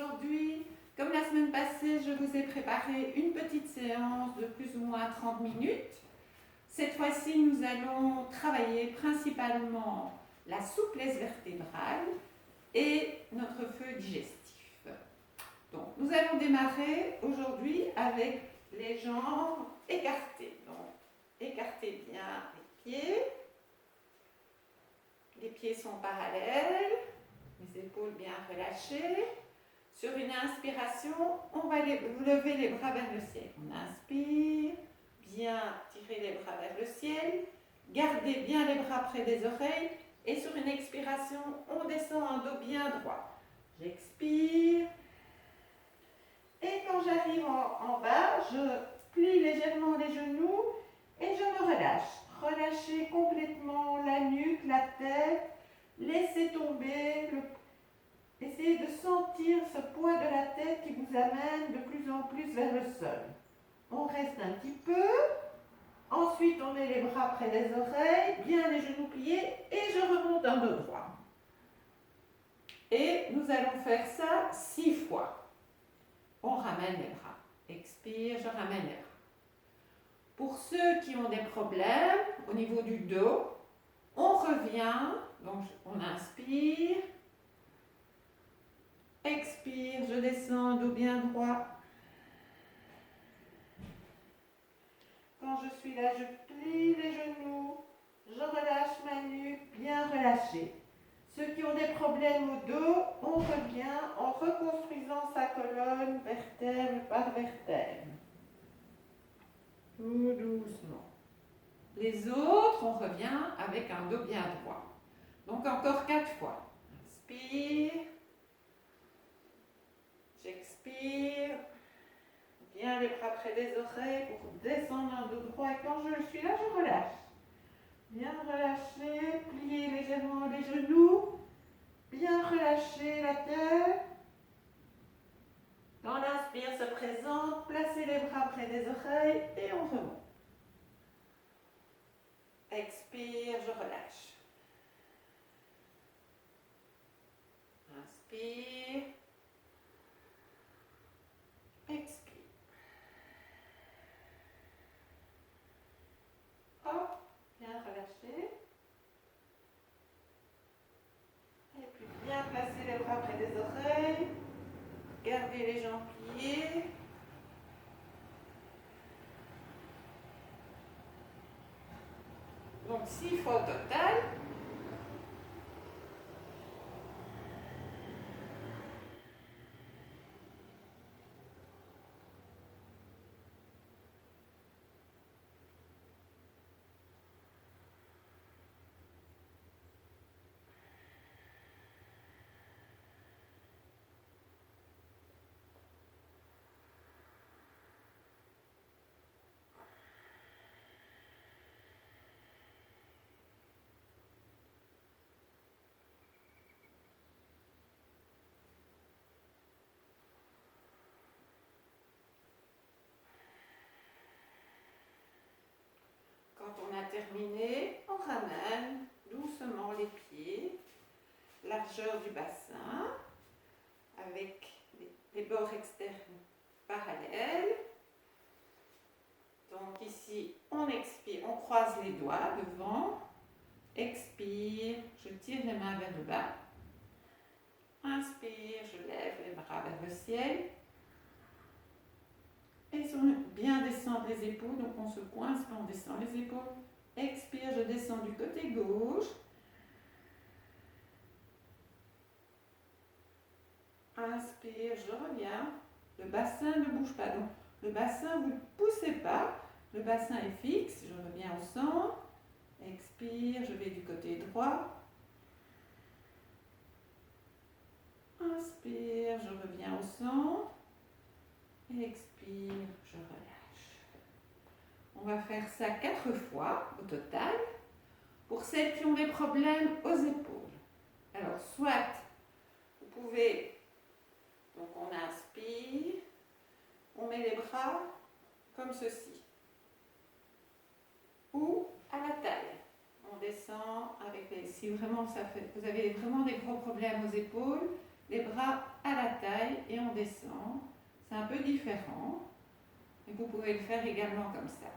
aujourd'hui, comme la semaine passée, je vous ai préparé une petite séance de plus ou moins 30 minutes. Cette fois-ci, nous allons travailler principalement la souplesse vertébrale et notre feu digestif. Donc, nous allons démarrer aujourd'hui avec les jambes écartées. Donc, écartez bien les pieds. Les pieds sont parallèles, les épaules bien relâchées. Sur une inspiration, on va lever les bras vers le ciel. On inspire, bien tirer les bras vers le ciel. Gardez bien les bras près des oreilles. Et sur une expiration, on descend en dos bien droit. J'expire. Et quand j'arrive en bas, je plie légèrement les genoux et je me relâche. Relâchez complètement la nuque, la tête. Laissez tomber. Essayez de sentir ce poids de la tête qui vous amène de plus en plus vers le sol. On reste un petit peu. Ensuite, on met les bras près des oreilles, bien les genoux pliés et je remonte en dos droit. Et nous allons faire ça 6 fois. On ramène les bras. Expire, je ramène les bras. Pour ceux qui ont des problèmes au niveau du dos, on revient. Donc, on inspire. Expire, je descends, dos bien droit. Quand je suis là, je plie les genoux. Je relâche ma nuque, bien relâchée. Ceux qui ont des problèmes au dos, on revient en reconstruisant sa colonne vertèbre par vertèbre. Tout doucement. Les autres, on revient avec un dos bien droit. Donc encore 4 fois. Inspire. J'expire. Bien les bras près des oreilles pour descendre en dos droit. Et quand je suis là, je relâche. Bien relâcher, plier légèrement les genoux. Bien relâcher la tête. Quand l'inspire se présente, placez les bras près des oreilles et on remonte. Expire, je relâche. Inspire. Expire. Hop, bien relâché. Et puis bien placer les bras près des oreilles. Gardez les jambes pliées. Donc 6 fois au total. Quand on a terminé, on ramène doucement les pieds, largeur du bassin, avec les bords externes parallèles. Donc ici, on expire, on croise les doigts devant, expire, je tire les mains vers le bas, inspire, je lève les bras vers le ciel. Et bien descendre les épaules, donc on se coince quand on descend les épaules. Expire, je descends du côté gauche. Inspire, je reviens. Le bassin ne bouge pas. Donc, le bassin, vous ne poussez pas. Le bassin est fixe. Je reviens au centre. Expire, je vais du côté droit. Inspire, je reviens au centre. Expire, je relâche. On va faire ça 4 fois au total. Pour celles qui ont des problèmes aux épaules. Alors, soit vous pouvez, donc on inspire, on met les bras comme ceci. Ou à la taille. On descend avec les... Si vraiment ça fait, vous avez vraiment des gros problèmes aux épaules, les bras à la taille et descend. C'est un peu différent. Et vous pouvez le faire également comme ça.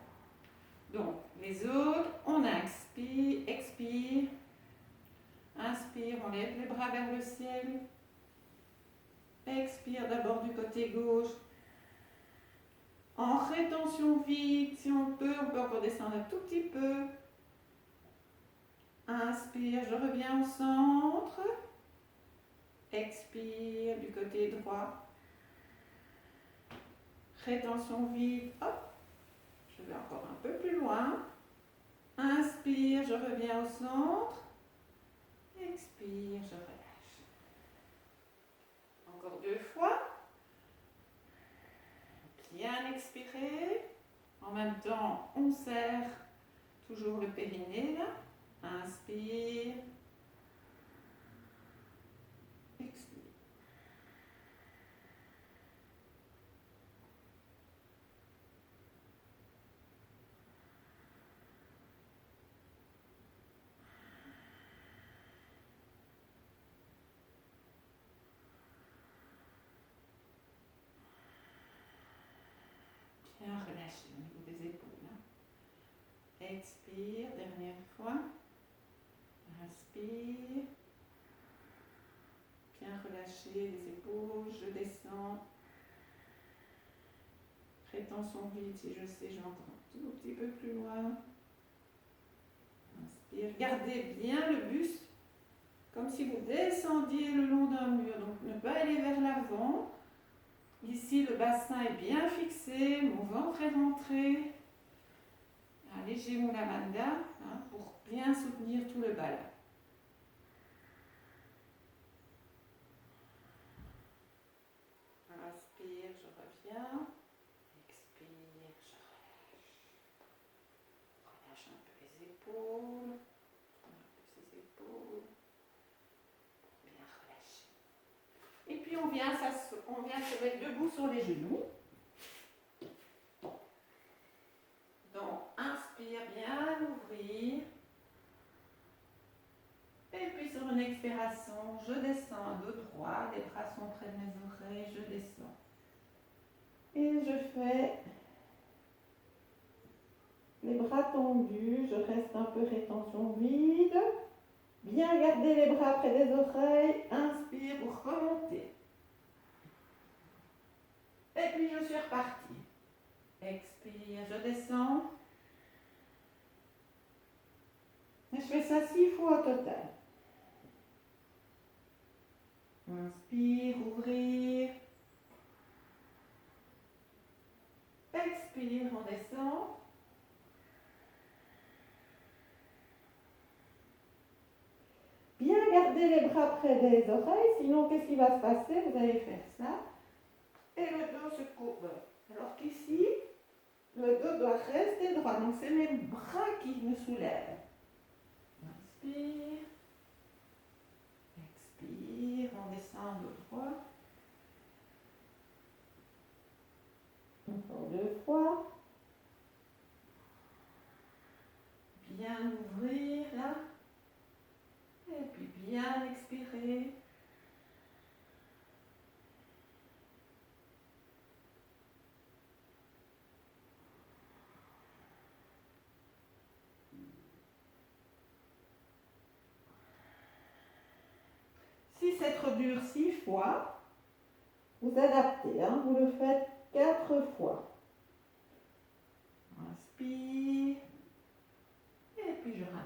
Donc, les autres, on inspire, expire. Inspire, on lève les bras vers le ciel. Expire d'abord du côté gauche. En rétention vide, si on peut encore descendre un tout petit peu. Inspire, je reviens au centre. Expire du côté droit. Rétention vide, hop. Je vais encore un peu plus loin. Inspire, je reviens au centre. Expire, je relâche. Encore 2 fois. Bien expirer. En même temps, on serre toujours le périnée là. Inspire. Expire. Bien relâcher au niveau des épaules. Expire, dernière fois. Inspire. Bien relâcher les épaules, je descends. Rétention vide, si je sais, je vais encore un tout petit peu plus loin. Inspire. Gardez bien le buste, comme si vous descendiez le long d'un mur. Donc ne pas aller vers l'avant. Ici, le bassin est bien fixé, mon ventre est rentré. Un léger Mula Bandha pour bien soutenir tout le bas là. Inspire, je reviens. Expire, je relâche. Relâche un peu les épaules. Un peu ses épaules. Bien relâcher. Et puis on vient se mettre debout sur les genoux. Donc inspire bien, ouvrir. Et puis sur une expiration, je descends dos droit, les bras sont près de mes oreilles, je descends. Et je fais les bras tendus, je reste un peu rétention vide. Bien garder les bras près des oreilles, inspire pour remonter. Et puis je suis repartie. Expire, je descends. Et je fais ça 6 fois au total. Inspire, ouvrir. Expire, on descend. Bien garder les bras près des oreilles, sinon qu'est-ce qui va se passer? Vous allez faire ça. Et le dos se courbe. Alors qu'ici, le dos doit rester droit. Donc c'est mes bras qui me soulèvent. Inspire. Expire, on descend dos droit. Encore 2 fois. Bien ouvrir là. Et puis bien expirer. Si c'est trop dur 6 fois, vous adaptez, vous le faites 4 fois. Inspire. Et puis je ramène.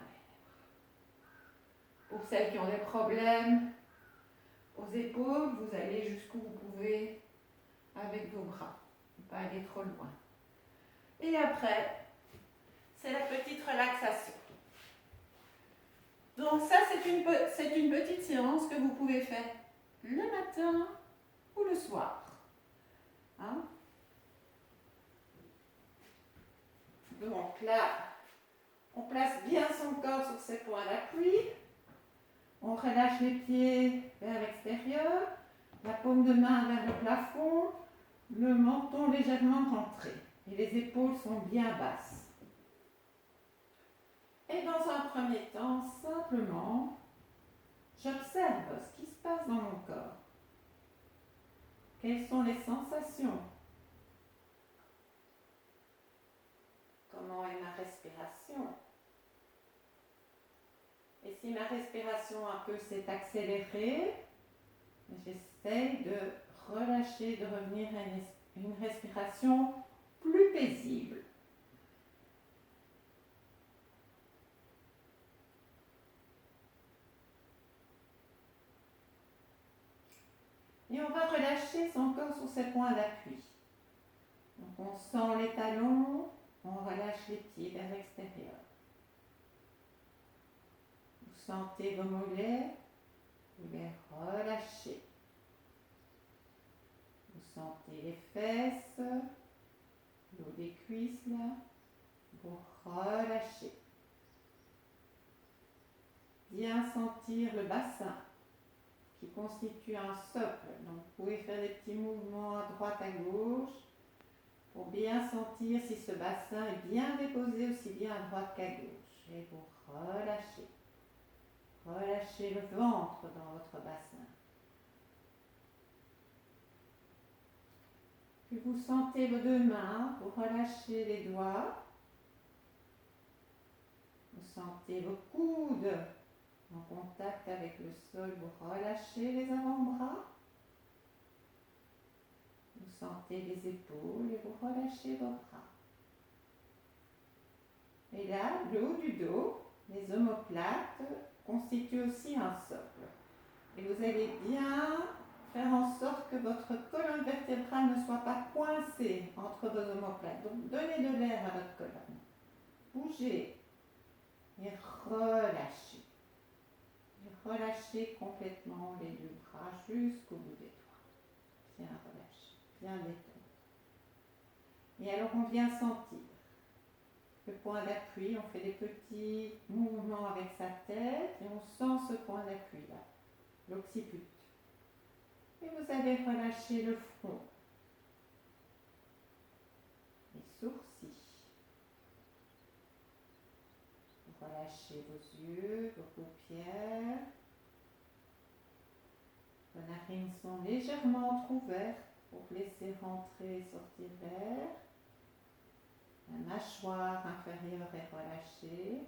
Pour celles qui ont des problèmes aux épaules, vous allez jusqu'où vous pouvez avec vos bras. Ne pas aller trop loin. Et après, c'est la petite relaxation. Donc ça, c'est une petite séance que vous pouvez faire le matin ou le soir. Donc là, on place bien son corps sur ses points d'appui. On relâche les pieds vers l'extérieur, la paume de main vers le plafond, le menton légèrement rentré et les épaules sont bien basses. Et dans un premier temps, simplement, j'observe ce qui se passe dans mon corps. Quelles sont les sensations? Comment est ma respiration? Et si ma respiration un peu s'est accélérée, j'essaye de relâcher, de revenir à une respiration plus paisible. Et on va relâcher son corps sur ses points d'appui. Donc on sent les talons, on relâche les pieds vers l'extérieur. Vous sentez vos mollets, vous les relâchez. Vous sentez les fesses, le haut des cuisses là, vous relâchez. Bien sentir le bassin qui constitue un socle. Donc vous pouvez faire des petits mouvements à droite, à gauche pour bien sentir si ce bassin est bien déposé aussi bien à droite qu'à gauche. Et vous relâchez. Relâchez le ventre dans votre bassin. Puis vous sentez vos deux mains, vous relâchez les doigts. Vous sentez vos coudes en contact avec le sol, vous relâchez les avant-bras. Vous sentez les épaules et vous relâchez vos bras. Et là, le haut du dos, les omoplates, constituent aussi un socle. Et vous allez bien faire en sorte que votre colonne vertébrale ne soit pas coincée entre vos omoplates. Donc donnez de l'air à votre colonne. Bougez et relâchez. Et relâchez complètement les deux bras jusqu'au bout des doigts. Bien relâcher, bien détendre. Et alors on vient sentir le point d'appui, on fait des petits mouvements avec sa tête et on sent ce point d'appui là, l'occiput. Et vous allez relâcher le front, les sourcils. Vous relâchez vos yeux, vos paupières. Vos narines sont légèrement entrouvertes pour laisser rentrer et sortir l'air. La mâchoire inférieure est relâchée.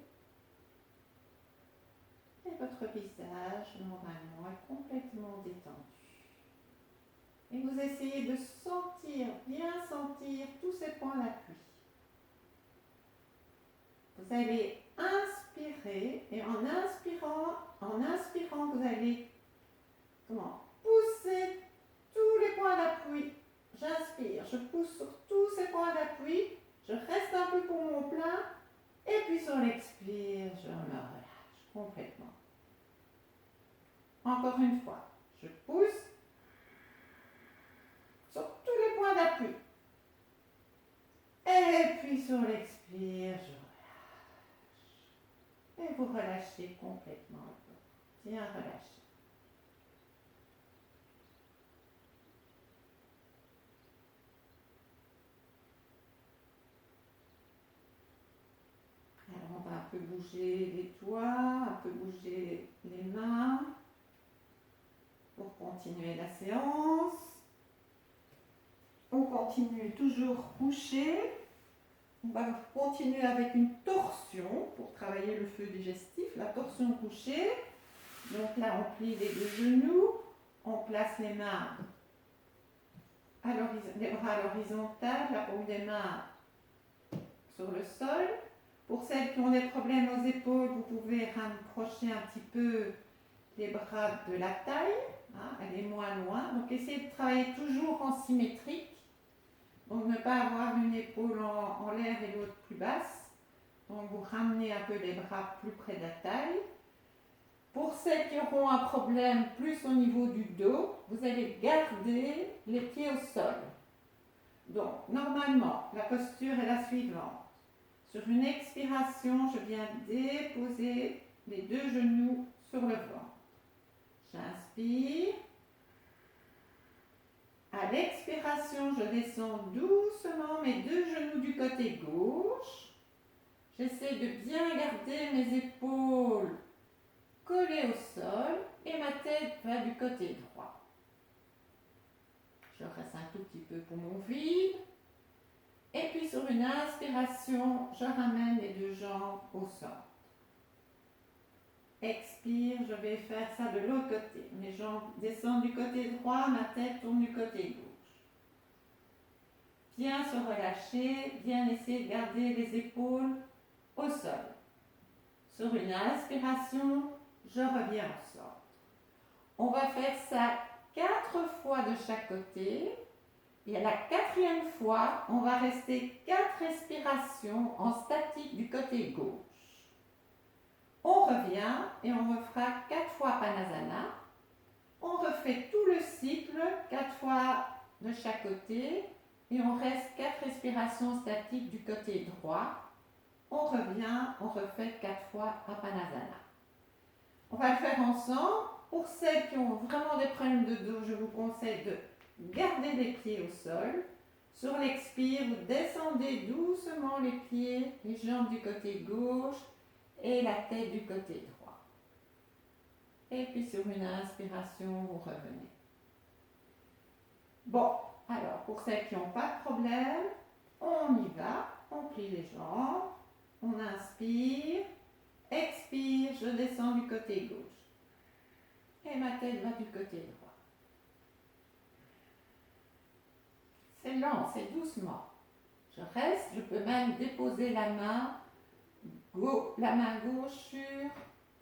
Et votre visage, normalement, est complètement détendu. Et vous essayez de sentir, bien sentir tous ces points d'appui. Vous allez inspirer et en inspirant, vous allez pousser tous les points d'appui. J'inspire, je pousse sur tous ces points d'appui, je reste un peu pour mon plein et puis sur l'expire, je me relâche complètement. Encore une fois, je pousse sur tous les points d'appui. Et puis sur l'expire, je relâche. Et vous relâchez complètement le corps. Bien relâché. Alors on va un peu bouger les doigts, un peu bouger les mains pour continuer la séance. On continue toujours couché. On va continuer avec une torsion pour travailler le feu digestif, la torsion couchée. Donc là, on plie les deux genoux, on place les mains les bras à l'horizontale, la paume des mains sur le sol. Pour celles qui ont des problèmes aux épaules, vous pouvez rapprocher un petit peu les bras de la taille, aller moins loin. Donc essayez de travailler toujours en symétrique. Donc ne pas avoir une épaule en l'air et l'autre plus basse. Donc vous ramenez un peu les bras plus près de la taille. Pour celles qui auront un problème plus au niveau du dos, vous allez garder les pieds au sol. Donc normalement, la posture est la suivante. Sur une expiration, je viens déposer les deux genoux sur le ventre. J'inspire. À l'expiration, je descends doucement mes deux genoux du côté gauche. J'essaie de bien garder mes épaules collées au sol et ma tête va du côté droit. je reste un tout petit peu pour mon vide. Et puis sur une inspiration, je ramène les deux jambes au centre. Expire, je vais faire ça de l'autre côté. Mes jambes descendent du côté droit, ma tête tourne du côté gauche. Bien se relâcher, bien essayer de garder les épaules au sol. Sur une inspiration, je reviens au centre. On va faire ça 4 fois de chaque côté. Et à la 4e fois, on va rester 4 respirations en statique du côté gauche. On revient et on refera 4 fois Panasana. On refait tout le cycle, 4 fois de chaque côté. Et on reste 4 respirations statiques du côté droit. On revient, on refait 4 fois à Panasana. On va le faire ensemble. Pour celles qui ont vraiment des problèmes de dos, je vous conseille de garder les pieds au sol. Sur l'expire, vous descendez doucement les pieds, les jambes du côté gauche et la tête du côté droit. Et puis sur une inspiration, vous revenez. Bon, alors pour celles qui n'ont pas de problème, on y va, on plie les jambes, on inspire, expire, je descends du côté gauche. Et ma tête va du côté droit. C'est lent, c'est doucement. Je reste, je peux même déposer la main gauche sur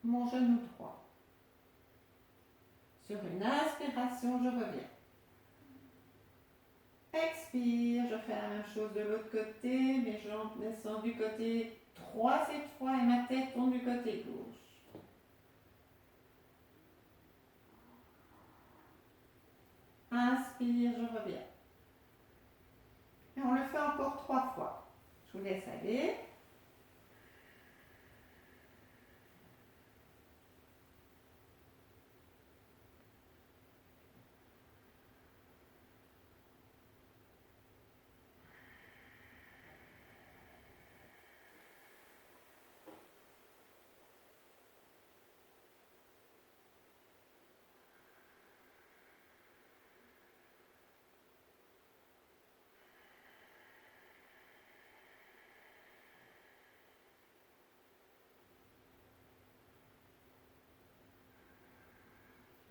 mon genou droit. Sur une inspiration, je reviens. Expire, je fais la même chose de l'autre côté. Mes jambes descendent du côté droit cette fois et ma tête tourne du côté gauche. Inspire, je reviens. Et on le fait encore 3 fois. Je vous laisse aller.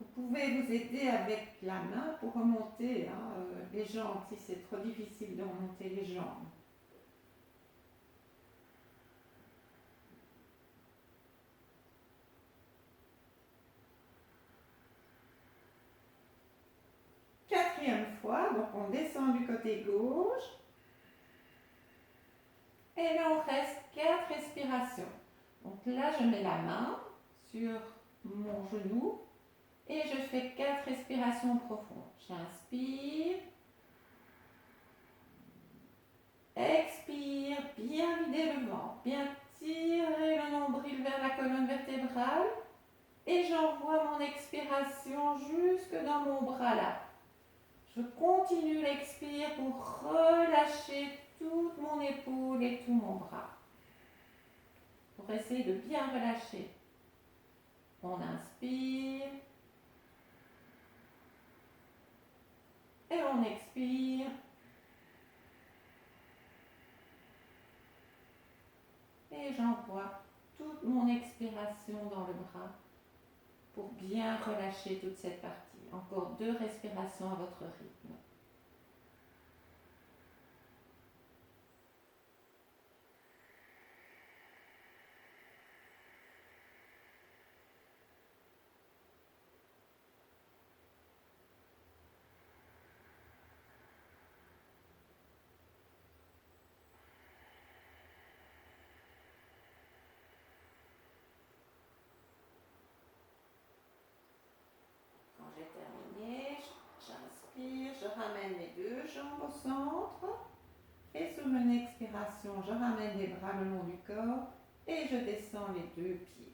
Vous pouvez vous aider avec la main pour remonter les jambes si c'est trop difficile de remonter les jambes. Quatrième fois, donc on descend du côté gauche. Et là, on reste 4 respirations. Donc là, je mets la main sur mon genou et je fais 4 respirations profondes. J'inspire. Expire, bien vider le ventre, bien tirer le nombril vers la colonne vertébrale. Et j'envoie mon expiration jusque dans mon bras là. Je continue l'expire pour relâcher toute mon épaule et tout mon bras. Pour essayer de bien relâcher. On inspire. Et on expire. Et j'envoie toute mon expiration dans le bras pour bien relâcher toute cette partie. Encore 2 respirations à votre rythme. J'ai terminé, j'inspire, je ramène les 2 jambes au centre et sur une expiration, je ramène les bras le long du corps et je descends les 2 pieds.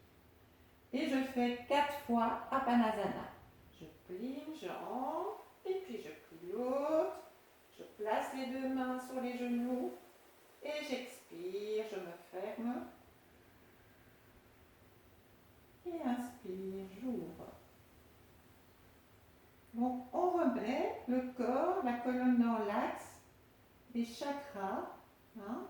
Et je fais 4 fois Apanasana. Je plie une jambe et puis je plie l'autre. Je place les 2 mains sur les genoux et j'expire, je me ferme. Et inspire, j'ouvre. Donc on remet le corps, la les chakras. Hein.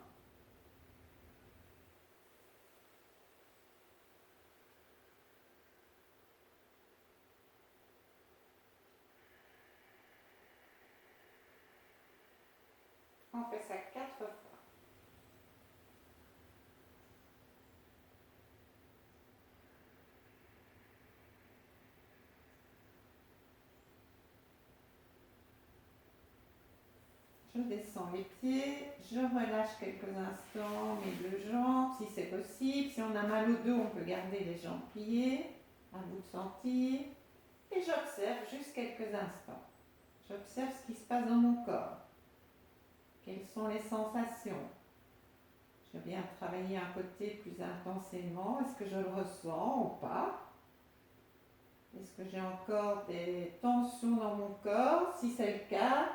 On fait ça 4 fois. Je descends les pieds, je relâche quelques instants mes deux jambes, si c'est possible. Si on a mal au dos, on peut garder les jambes pliées, à vous de sentir. Et j'observe juste quelques instants. J'observe ce qui se passe dans mon corps. Quelles sont les sensations? Je viens travailler un côté plus intensément. Est-ce que je le ressens ou pas? Est-ce que j'ai encore des tensions dans mon corps? Si c'est le cas,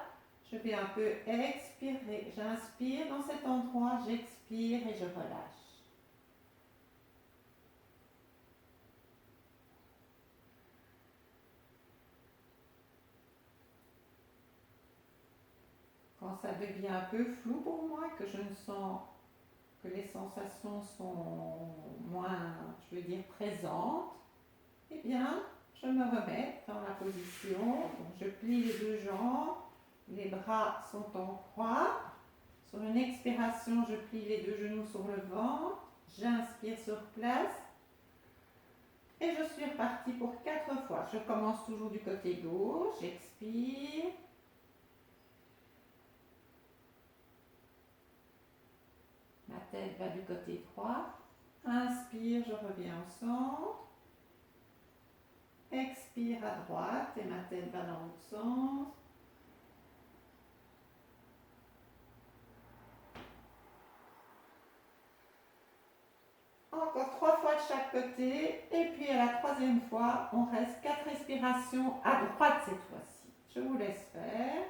je vais un peu expirer. J'inspire dans cet endroit, j'expire et je relâche. Quand ça devient un peu flou pour moi, que je ne sens que les sensations sont moins, je veux dire, présentes, eh bien, je me remets dans la position. Donc, je plie les deux jambes, les bras sont en croix. Sur une expiration, je plie les deux genoux sur le ventre, j'inspire sur place et je suis repartie pour 4 fois. Je commence toujours du côté gauche, j'expire. Ma tête va du côté droit. Inspire, je reviens au centre. Expire à droite et ma tête va dans l'autre sens. Encore 3 fois de chaque côté. Et puis à la 3e fois, on reste 4 respirations à droite cette fois-ci. Je vous laisse faire.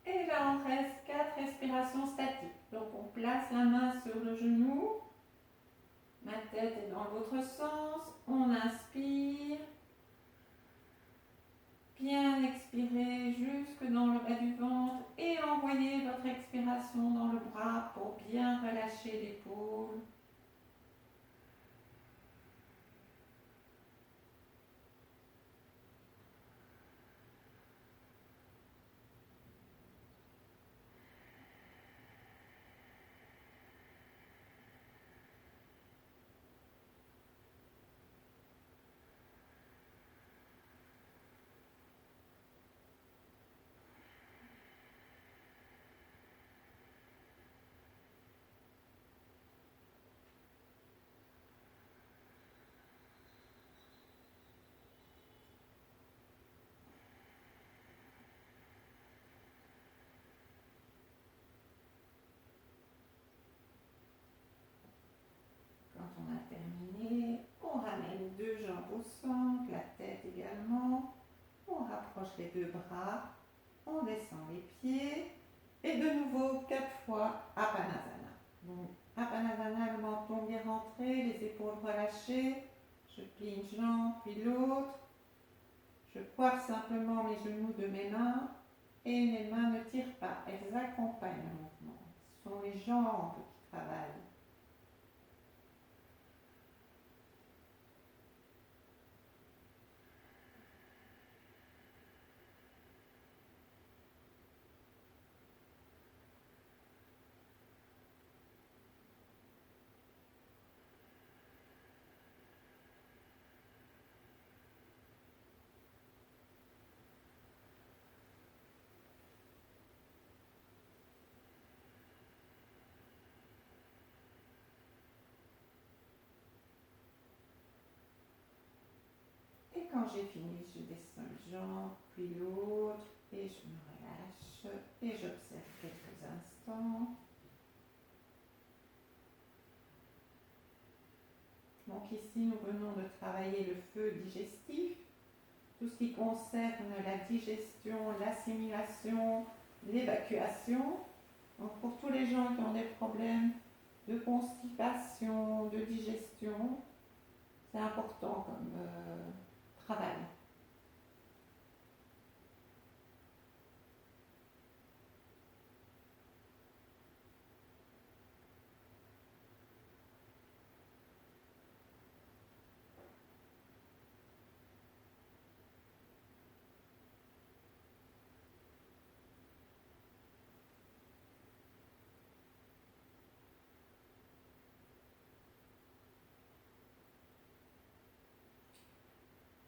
Et là, on reste 4 respirations statiques. Donc, on place la main sur le genou. Ma tête est dans l'autre sens. On inspire. Bien expirer jusque dans le bas du ventre. Et envoyez votre expiration dans le bras pour bien relâcher l'épaule. Quand on a terminé, on ramène 2 jambes au centre, la tête également. On rapproche les 2 bras, on descend les pieds et de nouveau 4 fois Apanasana. Donc Apanasana, le menton bien rentré, les épaules relâchées. Je plie une jambe puis l'autre. Je coiffe simplement les genoux de mes mains et mes mains ne tirent pas, elles accompagnent le mouvement. Ce sont les jambes qui travaillent. quand j'ai fini, je descends une jambe, puis l'autre, et je me relâche, et j'observe quelques instants. Donc ici, nous venons de travailler le feu digestif, tout ce qui concerne la digestion, l'assimilation, l'évacuation. Donc pour tous les gens qui ont des problèmes de constipation, de digestion, c'est important comme travail.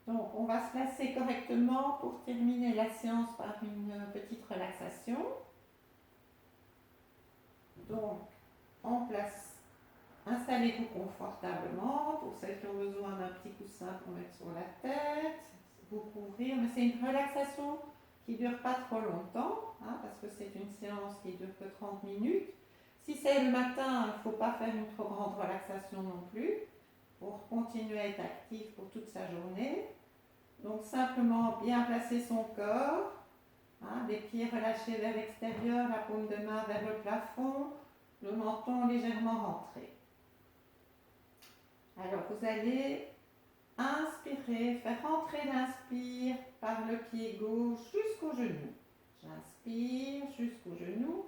Donc, on va se placer correctement pour terminer la séance par une petite relaxation. Donc, en place, installez-vous confortablement. Pour celles qui ont besoin d'un petit coussin pour mettre sur la tête, vous couvrir. Mais c'est une relaxation qui ne dure pas trop longtemps, hein, parce que c'est une séance qui dure que 30 minutes. Si c'est le matin, il ne faut pas faire une trop grande relaxation non plus, pour continuer à être actif pour toute sa journée. Donc simplement bien placer son corps, hein, les pieds relâchés vers l'extérieur, la paume de main vers le plafond, le menton légèrement rentré. Alors vous allez inspirer, faire rentrer l'inspire par le pied gauche jusqu'au genou. J'inspire jusqu'au genou.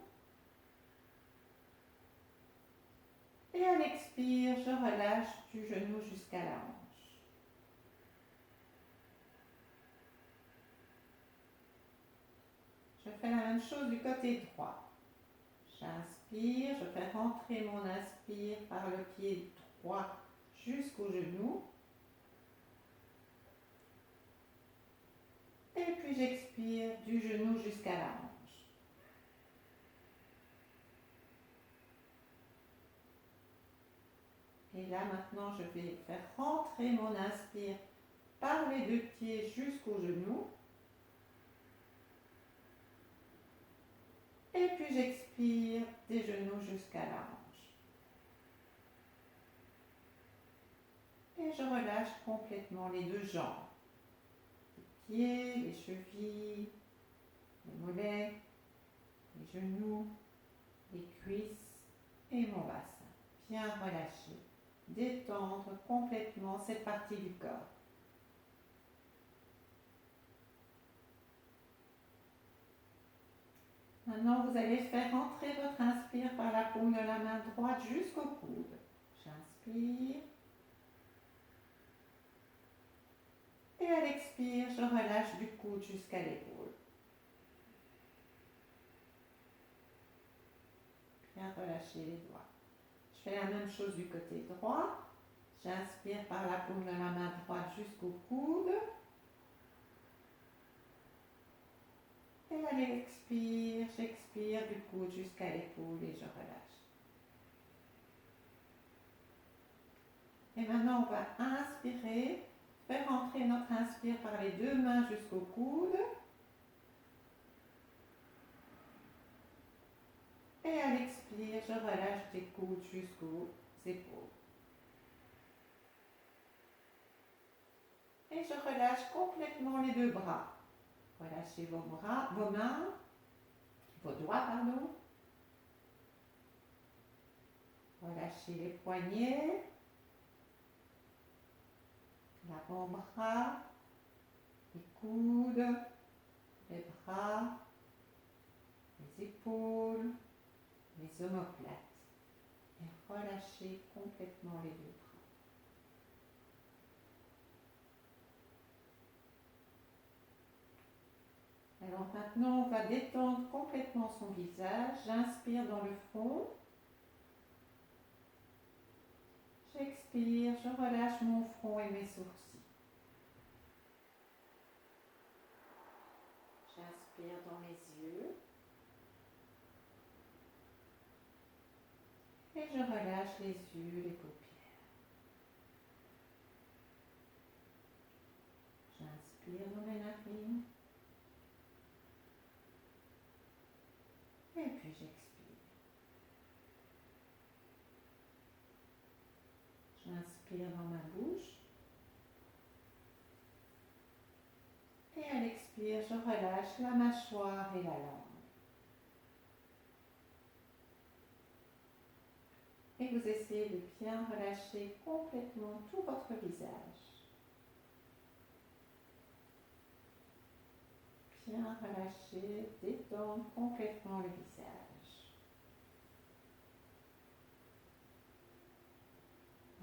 Et à l'expire, je relâche du genou jusqu'à la hanche. Je fais la même chose du côté droit. J'inspire, je fais rentrer mon inspire par le pied droit jusqu'au genou. Et puis j'expire du genou jusqu'à la hanche. Et là maintenant je vais faire rentrer mon inspire par les deux pieds jusqu'au genou. Et puis j'expire des genoux jusqu'à la hanche. Et je relâche complètement les deux jambes. Les pieds, les chevilles, les mollets, les genoux, les cuisses et mon bassin. Bien relâcher, détendre complètement cette partie du corps. Maintenant, vous allez faire entrer votre inspire par la paume de la main droite jusqu'au coude. J'inspire. Et à l'expire, je relâche du coude jusqu'à l'épaule. Bien relâcher les doigts. Je fais la même chose du côté droit. J'inspire par la paume de la main droite jusqu'au coude. Et à l'expire, j'expire du coude jusqu'à l'épaule et je relâche. Et maintenant, on va inspirer, faire entrer notre inspire par les deux mains jusqu'au coude. Et à l'expire, je relâche des coudes jusqu'aux épaules. Et je relâche complètement les deux bras. Relâchez vos bras, vos mains, vos doigts, pardon. Relâchez les poignets, l'avant-bras, les coudes, les bras, les épaules, les omoplates. Et relâchez complètement les deux bras. Alors maintenant, on va détendre complètement son visage. J'inspire dans le front. J'expire, je relâche mon front et mes sourcils. J'inspire dans les yeux. Et je relâche les yeux, les paupières. J'inspire dans mes narines. Et puis j'expire. J'inspire dans ma bouche. Et à l'expire, je relâche la mâchoire et la langue. Et vous essayez de bien relâcher complètement tout votre visage. Bien relâcher, détendre complètement le visage.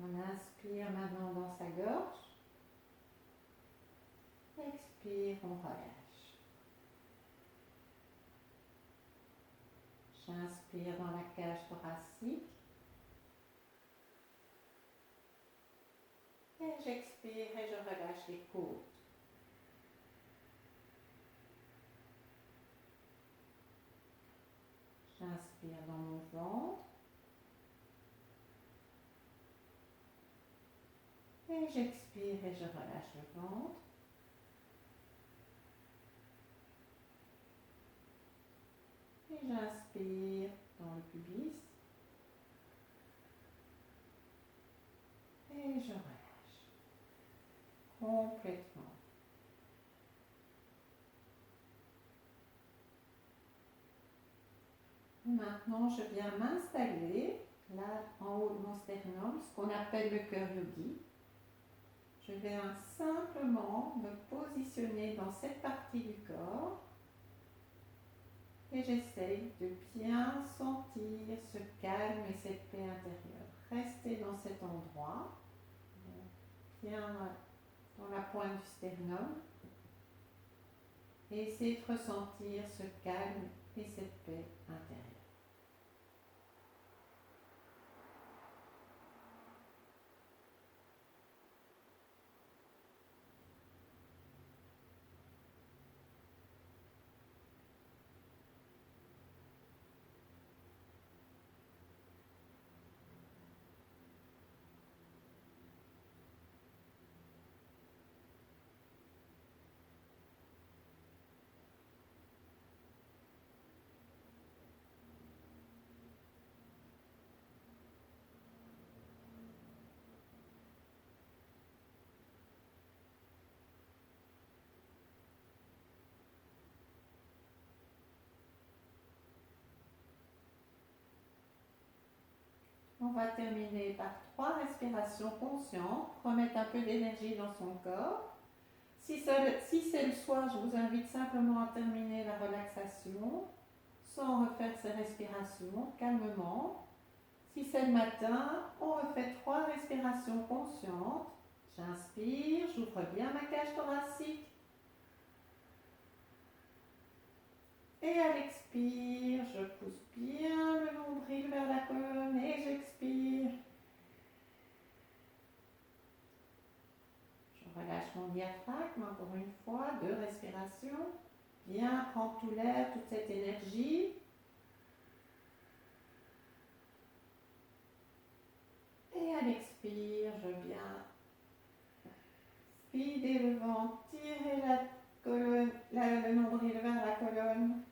On inspire maintenant dans sa gorge. Expire, on relâche. J'inspire dans la cage thoracique. Et j'expire et je relâche les côtes. J'inspire dans mon ventre. Et j'expire et je relâche le ventre. Et j'inspire dans le pubis. Et je relâche complètement. Maintenant, je viens m'installer là en haut de mon sternum, ce qu'on appelle le cœur yogi. Je viens simplement me positionner dans cette partie du corps et j'essaye de bien sentir ce calme et cette paix intérieure. Restez dans cet endroit, bien dans la pointe du sternum, et essayez de ressentir ce calme et cette paix intérieure. On va terminer par 3 respirations conscientes, remettre un peu d'énergie dans son corps. Si c'est le soir, je vous invite simplement à terminer la relaxation sans refaire ces respirations calmement. Si c'est le matin, on refait 3 respirations conscientes. J'inspire, j'ouvre bien ma cage thoracique. Et à l'expire, je pousse bien le nombril vers la colonne et j'expire. Je relâche mon diaphragme encore une fois, 2 respirations. Bien prendre tout l'air, toute cette énergie. Et à l'expire, je viens vider le ventre, tirer la colonne, le nombril vers la colonne.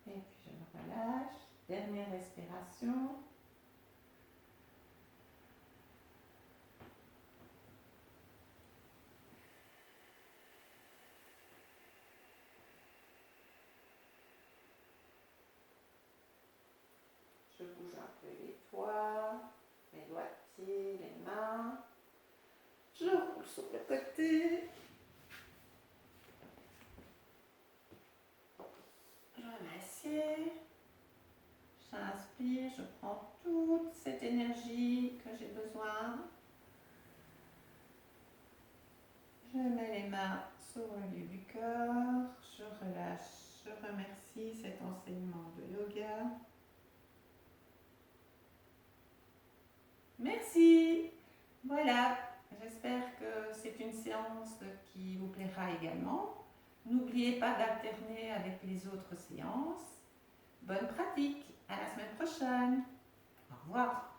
Et puis je me relâche. Dernière respiration. Je bouge un peu les doigts, les doigts de pied, les mains. Je roule sur le côté. Je m'assieds. J'inspire, je prends toute cette énergie que j'ai besoin. Je mets les mains sur le lieu du corps. Je relâche. Je remercie cet enseignement de yoga. Merci. Voilà. J'espère que c'est une séance qui vous plaira également. N'oubliez pas d'alterner avec les autres séances. Bonne pratique. À la semaine prochaine. Au revoir.